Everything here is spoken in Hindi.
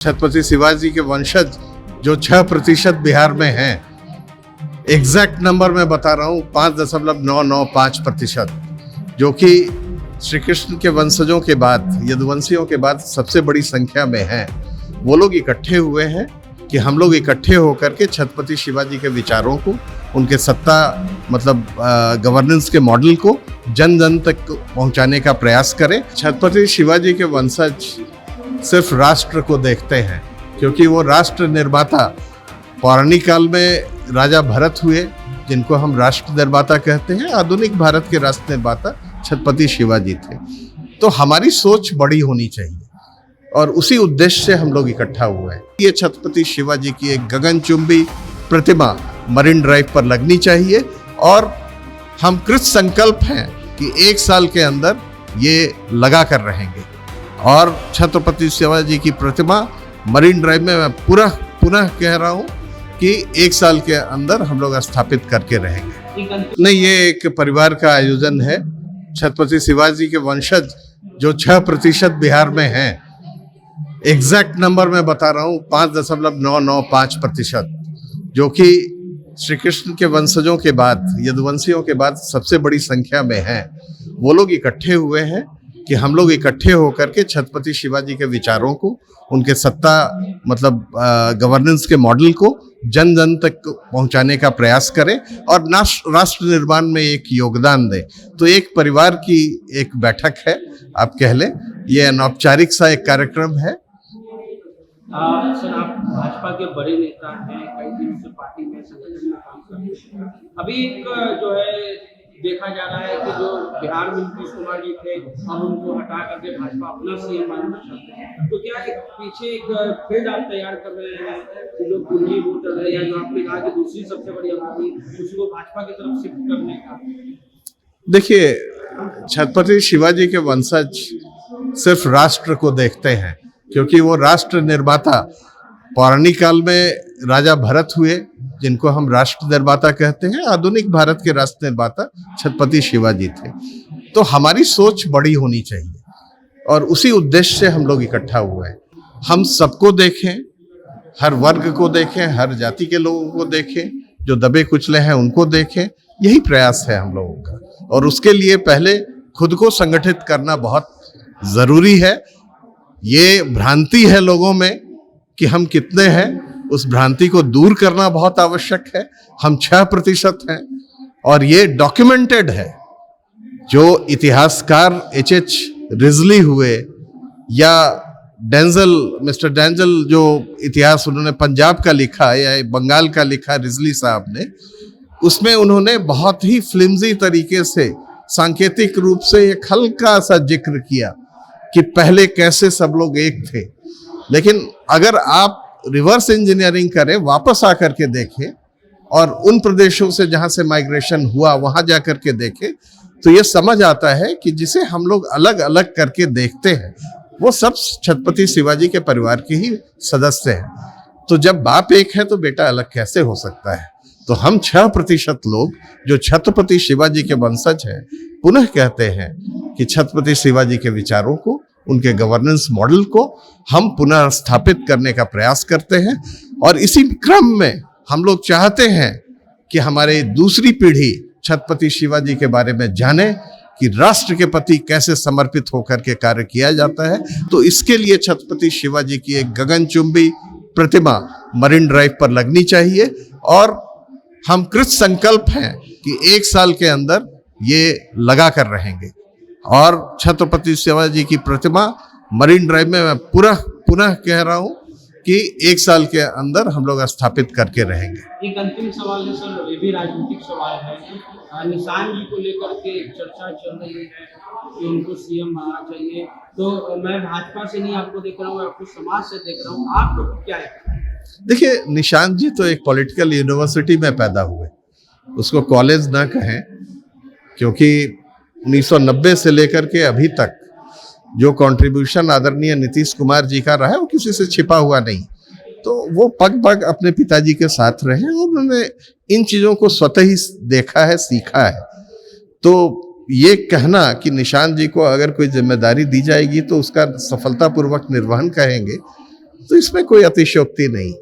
छत्रपति शिवाजी के वंशज जो 6% बिहार में हैं, एग्जैक्ट नंबर मैं बता रहा हूँ 5.995%, जो कि श्री कृष्ण के वंशजों के बाद, यदुवंशियों के बाद सबसे बड़ी संख्या में हैं। वो लोग इकट्ठे हुए हैं कि हम लोग इकट्ठे होकर के छत्रपति शिवाजी के विचारों को, उनके सत्ता गवर्नेंस के मॉडल को जन जन तक पहुंचाने का प्रयास करें। छत्रपति शिवाजी के वंशज सिर्फ राष्ट्र को देखते हैं, क्योंकि वो राष्ट्र निर्माता पौराणिक काल में राजा भरत हुए, जिनको हम राष्ट्र निर्माता कहते हैं। आधुनिक भारत के राष्ट्र निर्माता छत्रपति शिवाजी थे। तो हमारी सोच बड़ी होनी चाहिए और उसी उद्देश्य से हम लोग इकट्ठा हुए हैं। ये छत्रपति शिवाजी की एक गगनचुंबी प्रतिमा मरीन ड्राइव पर लगनी चाहिए और हम कृत संकल्प हैं कि 1 साल के अंदर ये लगा कर रहेंगे। और छत्रपति शिवाजी की प्रतिमा मरीन ड्राइव में मैं पुनः कह रहा हूँ कि 1 साल के अंदर हम लोग स्थापित करके रहेंगे। नहीं, ये एक परिवार का आयोजन है। छत्रपति शिवाजी के वंशज जो 6% बिहार में हैं, एग्जैक्ट नंबर मैं बता रहा हूँ 5.995%, जो कि श्री कृष्ण के वंशजों के बाद, यदुवंशियों के बाद सबसे बड़ी संख्या में हैं। वो लोग इकट्ठे हुए हैं कि हम लोग इकट्ठे होकर के छत्रपति शिवाजी के विचारों को, उनके सत्ता गवर्नेंस के मॉडल को जन जन तक पहुंचाने का प्रयास करें और राष्ट्र निर्माण में एक योगदान दें। तो एक परिवार की एक बैठक है, आप कह लें, ये अनौपचारिक सा एक कार्यक्रम है। सर, आप भाजपा के बड़े नेता हैं, कई दिनों से पार्टी में संगठन में काम कर रहे हैं। अभी एक जो है देखा जा रहा है कि जो बिहार में नीतीश कुमार जी थे, अब उनको हटा करके भाजपा अपना सीएम बनाना चाहते हैं। तो क्या एक पीछे एक फील्ड आप तैयार कर रहे हैं कि जो पूंजी वोटर है, या जो आपने कहा कि दूसरी सबसे बड़ी आबादी, उसको भाजपा की तरफ शिफ्ट करने का? देखिए, छत्रपति शिवाजी के वंशज सिर्फ राष्ट्र को देखते हैं, क्योंकि वो राष्ट्र निर्माता पौराणिक काल में राजा भरत हुए, जिनको हम राष्ट्र निर्माता कहते हैं। आधुनिक भारत के राष्ट्र निर्माता छत्रपति शिवाजी थे। तो हमारी सोच बड़ी होनी चाहिए और उसी उद्देश्य से हम लोग इकट्ठा हुए हैं। हम सबको देखें, हर वर्ग को देखें, हर जाति के लोगों को देखें, जो दबे कुचले हैं उनको देखें। यही प्रयास है हम लोगों का और उसके लिए पहले खुद को संगठित करना बहुत जरूरी है। ये भ्रांति है लोगों में कि हम कितने हैं, उस भ्रांति को दूर करना बहुत आवश्यक है। हम 6% हैं और ये डॉक्यूमेंटेड है। जो इतिहासकार H.H. रिजली हुए या मिस्टर डेंजल, जो इतिहास उन्होंने पंजाब का लिखा या बंगाल का लिखा रिजली साहब ने, उसमें उन्होंने बहुत ही फ्लिम्जी तरीके से, सांकेतिक रूप से एक हल्का सा जिक्र किया कि पहले कैसे सब लोग एक थे। लेकिन अगर आप रिवर्स इंजीनियरिंग करें, वापस आकर के देखें और उन प्रदेशों से जहां से माइग्रेशन हुआ वहां जाकर के देखें, तो ये समझ आता है कि जिसे हम लोग अलग अलग करके देखते हैं, वो सब छत्रपति शिवाजी के परिवार के ही सदस्य हैं। तो जब बाप एक है तो बेटा अलग कैसे हो सकता है? तो हम 6% लोग जो छत्रपति शिवाजी के वंशज हैं, पुनः कहते हैं कि छत्रपति शिवाजी के विचारों को, उनके गवर्नेंस मॉडल को हम पुनः स्थापित करने का प्रयास करते हैं। और इसी क्रम में हम लोग चाहते हैं कि हमारे दूसरी पीढ़ी छत्रपति शिवाजी के बारे में जाने कि राष्ट्र के प्रति कैसे समर्पित होकर के कार्य किया जाता है। तो इसके लिए छत्रपति शिवाजी की एक गगनचुंबी प्रतिमा मरीन ड्राइव पर लगनी चाहिए और हम कृत संकल्प हैं कि 1 साल के अंदर ये लगा कर रहेंगे। और छत्रपति शिवाजी की प्रतिमा मरीन ड्राइव में मैं पुनः कह रहा हूँ कि 1 साल के अंदर हम लोग स्थापित करके रहेंगे। एक अंतिम सवाल है सर, ये भी राजनीतिक सवाल है। निशान जी को लेकर के चर्चा चल रही है कि उनको सीएम बनना चाहिए। तो मैं भाजपा से नहीं आपको देख रहा हूँ, आपको समाज से देख रहा हूँ, आपको क्या है? देखिए, निशांत जी तो एक पॉलिटिकल यूनिवर्सिटी में पैदा हुए, उसको कॉलेज ना कहें, क्योंकि 1990 से लेकर के अभी तक जो कंट्रीब्यूशन आदरणीय नीतीश कुमार जी का रहा है, वो किसी से छिपा हुआ नहीं। तो वो पग पग अपने पिताजी के साथ रहे और उन्होंने इन चीज़ों को स्वतः ही देखा है, सीखा है। तो ये कहना कि निशांत जी को अगर कोई जिम्मेदारी दी जाएगी तो उसका सफलतापूर्वक निर्वहन करेंगे, तो इसमें कोई अतिशयोक्ति नहीं।